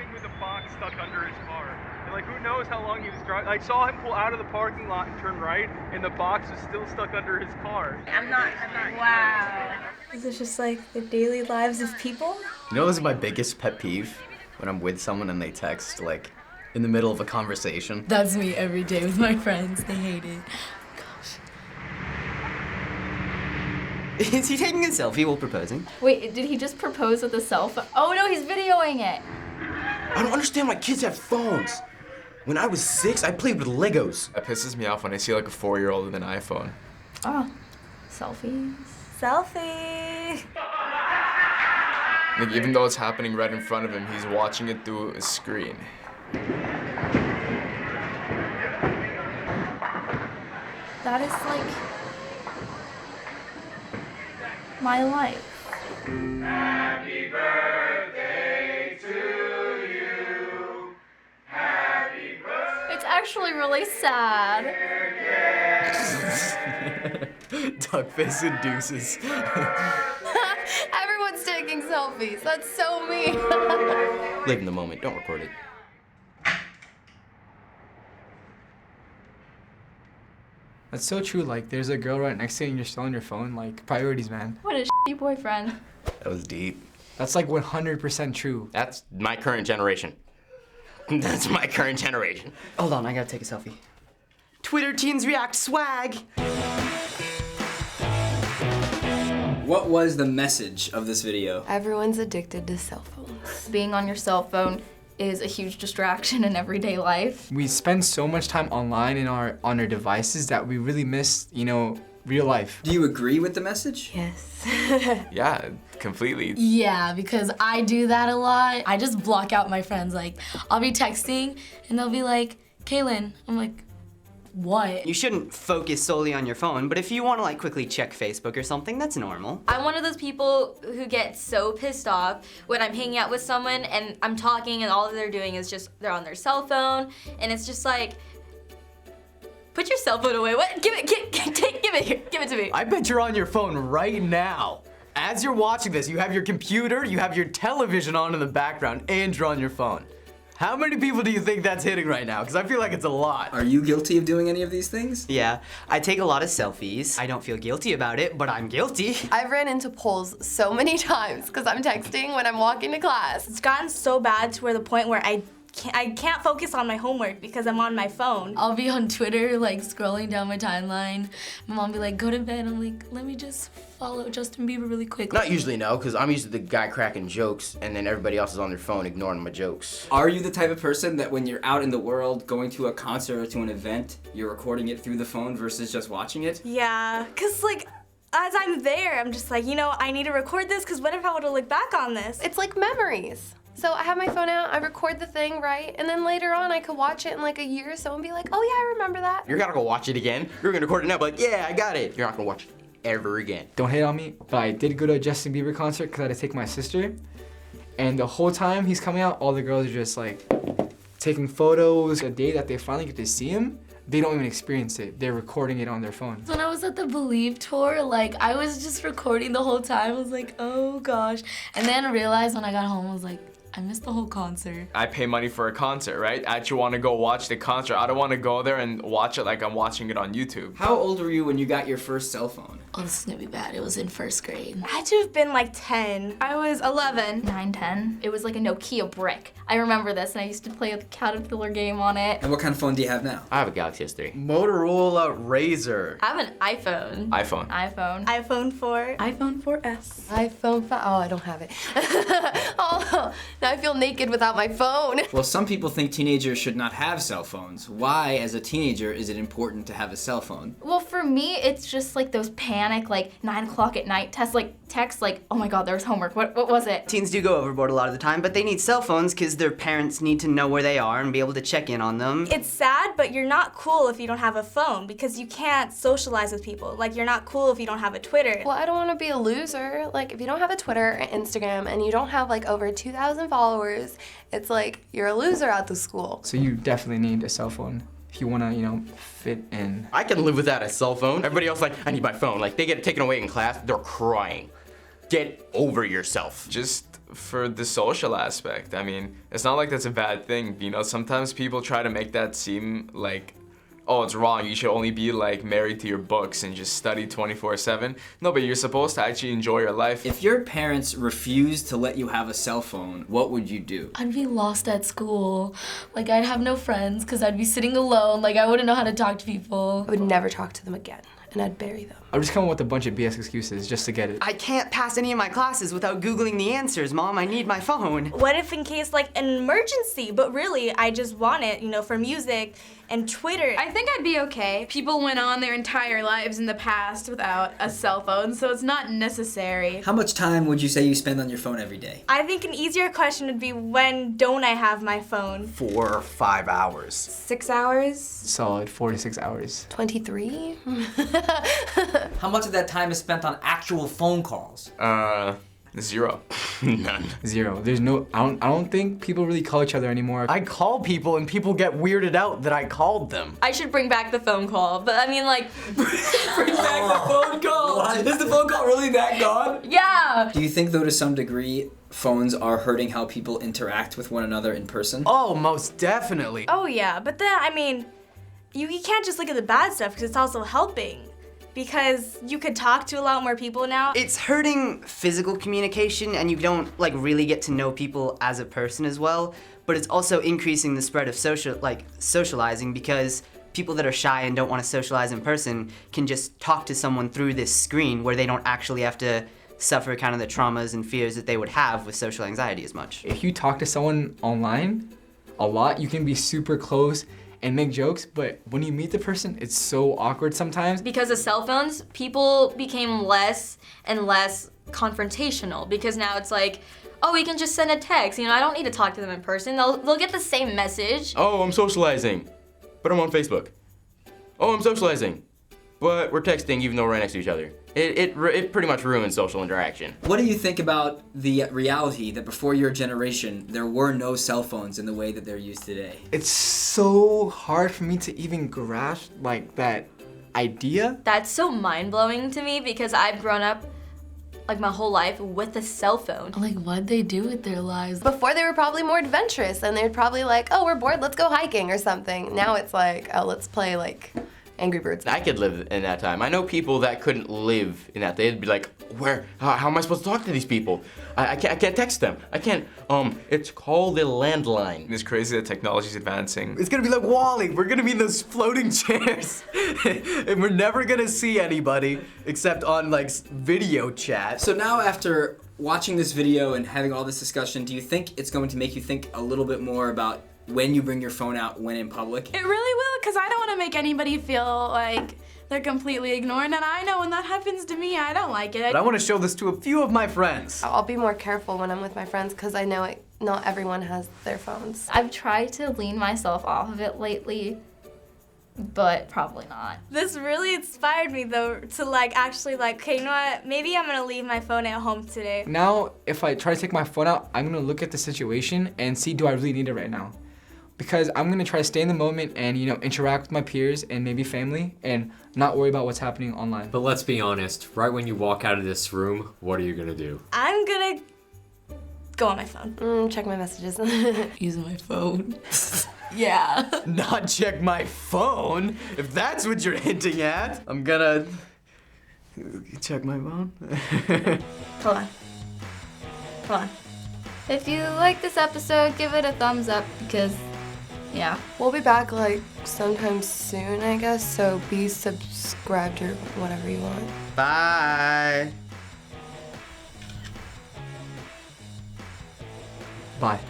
driving with a box stuck under his car. And like, who knows how long he was driving. I saw him pull out of the parking lot and turn right, and the box was still stuck under his car. I'm not. Wow. Is it just like the daily lives of people? You know, this is my biggest pet peeve when I'm with someone and they text, like, in the middle of a conversation. That's me every day with my friends. They hate it. Is he taking a selfie while proposing? Wait, did he just propose with a cell phone? Oh no, he's videoing it. I don't understand why kids have phones. When I was 6, I played with Legos. That pisses me off when I see like a 4-year-old with an iPhone. Oh, selfies. Selfie! Like, even though it's happening right in front of him, he's watching it through a screen. That is like my life. Happy birthday to you. Happy birthday. It's actually really sad. Duckface and deuces. Everyone's taking selfies. That's so me. Live in the moment, don't record it. That's so true. Like, there's a girl right next to you and you're still on your phone. Like, priorities, man. What a shitty boyfriend. That was deep. That's like 100% true. That's my current generation. That's my current generation. Hold on, I gotta take a selfie. Twitter teens react swag. What was the message of this video? Everyone's addicted to cell phones. Being on your cell phone is a huge distraction in everyday life. We spend so much time online in on our devices that we really miss, you know, real life. Do you agree with the message? Yes. Yeah, completely. Yeah, because I do that a lot. I just block out my friends. Like, I'll be texting and they'll be like, Kaylin. I'm like, what? You shouldn't focus solely on your phone, but if you want to like quickly check Facebook or something, that's normal. I'm one of those people who get so pissed off when I'm hanging out with someone and I'm talking and all they're doing is just they're on their cell phone, and it's just like, put your cell phone away. What? Give it here. Give it to me. I bet you're on your phone right now. As you're watching this, you have your computer, you have your television on in the background, and you're on your phone. How many people do you think that's hitting right now? Because I feel like it's a lot. Are you guilty of doing any of these things? Yeah, I take a lot of selfies. I don't feel guilty about it, but I'm guilty. I've ran into polls so many times because I'm texting when I'm walking to class. It's gotten so bad to where the point where I can't focus on my homework because I'm on my phone. I'll be on Twitter, like, scrolling down my timeline. My mom be like, go to bed. I'm like, let me just follow Justin Bieber really quick. Not usually, no, because I'm usually the guy cracking jokes, and then everybody else is on their phone ignoring my jokes. Are you the type of person that when you're out in the world, going to a concert or to an event, you're recording it through the phone versus just watching it? Yeah, because, like, as I'm there, I'm just like, you know, I need to record this because what if I were to look back on this? It's like memories. So I have my phone out, I record the thing, right? And then later on, I could watch it in like a year or so and be like, oh yeah, I remember that. You're gonna go watch it again. You're gonna record it now, but like, yeah, I got it. You're not gonna watch it ever again. Don't hate on me, but I did go to a Justin Bieber concert because I had to take my sister. And the whole time he's coming out, all the girls are just like taking photos. The day that they finally get to see him, they don't even experience it. They're recording it on their phone. When I was at the Believe tour, like, I was just recording the whole time. I was like, oh gosh. And then I realized when I got home, I was like, I missed the whole concert. I pay money for a concert, right? I actually want to go watch the concert. I don't want to go there and watch it like I'm watching it on YouTube. How old were you when you got your first cell phone? Oh, this is gonna be bad. It was in first grade. I had to have been like 10. I was 11. 9, 10. It was like a Nokia brick. I remember this, and I used to play the Caterpillar game on it. And what kind of phone do you have now? I have a Galaxy S3. Motorola Razr. I have an iPhone. iPhone. iPhone 4. iPhone 4S. iPhone 5. Oh, I don't have it. Oh, now I feel naked without my phone. Well, some people think teenagers should not have cell phones. Why, as a teenager, is it important to have a cell phone? Well, for me, it's just like those panic, like 9 o'clock at night text, like, oh my God, there's homework. What was it? Teens do go overboard a lot of the time, but they need cell phones because their parents need to know where they are and be able to check in on them. It's sad, but you're not cool if you don't have a phone because you can't socialize with people. Like, you're not cool if you don't have a Twitter. Well, I don't want to be a loser. Like, if you don't have a Twitter or Instagram and you don't have like over 2,000 followers, it's like you're a loser out the school. So you definitely need a cell phone if you want to, you know, fit in. I can live without a cell phone. Everybody else like, I need my phone. Like, they get it taken away in class, they're crying. Get over yourself. Just for the social aspect. I mean, it's not like that's a bad thing. You know, sometimes people try to make that seem like, oh, it's wrong. You should only be like married to your books and just study 24/7. No, but you're supposed to actually enjoy your life. If your parents refused to let you have a cell phone, what would you do? I'd be lost at school. Like, I'd have no friends because I'd be sitting alone. Like, I wouldn't know how to talk to people. I would never talk to them again, and I'd bury them. I would just come up with a bunch of BS excuses just to get it. I can't pass any of my classes without Googling the answers, Mom. I need my phone. What if in case like an emergency, but really I just want it, for music and Twitter. I think I'd be okay. People went on their entire lives in the past without a cell phone, so it's not necessary. How much time would you say you spend on your phone every day? I think an easier question would be, when don't I have my phone? 4 or 5 hours. 6 hours? Solid 4 to 6 hours. 23? How much of that time is spent on actual phone calls? 0. None. 0. There's no, I don't think people really call each other anymore. I call people and people get weirded out that I called them. I should bring back the phone call, but I mean, like, Bring back the phone call! What? Is the phone call really that gone? yeah. Do you think, though, to some degree, phones are hurting how people interact with one another in person? Oh, most definitely. Oh yeah, but then, you can't just look at the bad stuff because it's also helping. Because you could talk to a lot more people now. It's hurting physical communication, and you don't really get to know people as a person as well. But it's also increasing the spread of socializing, because people that are shy and don't want to socialize in person can just talk to someone through this screen, where they don't actually have to suffer kind of the traumas and fears that they would have with social anxiety as much. If you talk to someone online a lot, you can be super close and make jokes, but when you meet the person, it's so awkward sometimes. Because of cell phones, people became less and less confrontational, because now it's like, oh, we can just send a text. I don't need to talk to them in person. They'll get the same message. Oh, I'm socializing, but I'm on Facebook. Oh, I'm socializing, but we're texting even though we're right next to each other. It pretty much ruins social interaction. What do you think about the reality that before your generation, there were no cell phones in the way that they're used today? It's so hard for me to even grasp that idea. That's so mind-blowing to me, because I've grown up my whole life with a cell phone. Like, what'd they do with their lives? Before they were probably more adventurous, and they'd probably oh, we're bored, let's go hiking or something. Now it's oh, let's play Angry Birds. I could live in that time. I know people that couldn't live in that. They'd be like, how am I supposed to talk to these people? I can't text them. I can't, it's called a landline. It's crazy that technology's advancing. It's gonna be like WALL-E. We're gonna be in those floating chairs. And we're never gonna see anybody except on video chat. So now, after watching this video and having all this discussion, do you think it's going to make you think a little bit more about when you bring your phone out when in public? It really will, because I don't want to make anybody feel like they're completely ignored, and I know when that happens to me, I don't like it. But I want to show this to a few of my friends. I'll be more careful when I'm with my friends, because I know not everyone has their phones. I've tried to lean myself off of it lately, but probably not. This really inspired me though to actually okay, you know what? Maybe I'm gonna leave my phone at home today. Now, if I try to take my phone out, I'm gonna look at the situation and see, do I really need it right now? Because I'm gonna try to stay in the moment and interact with my peers and maybe family and not worry about what's happening online. But let's be honest, right when you walk out of this room, what are you gonna do? I'm gonna go on my phone. Check my messages. Using my phone. Yeah. Not check my phone, if that's what you're hinting at. I'm gonna check my phone. Hold on. Hold on. If you like this episode, give it a thumbs up, because yeah. We'll be back sometime soon, I guess, so be subscribed or whatever you want. Bye. Bye.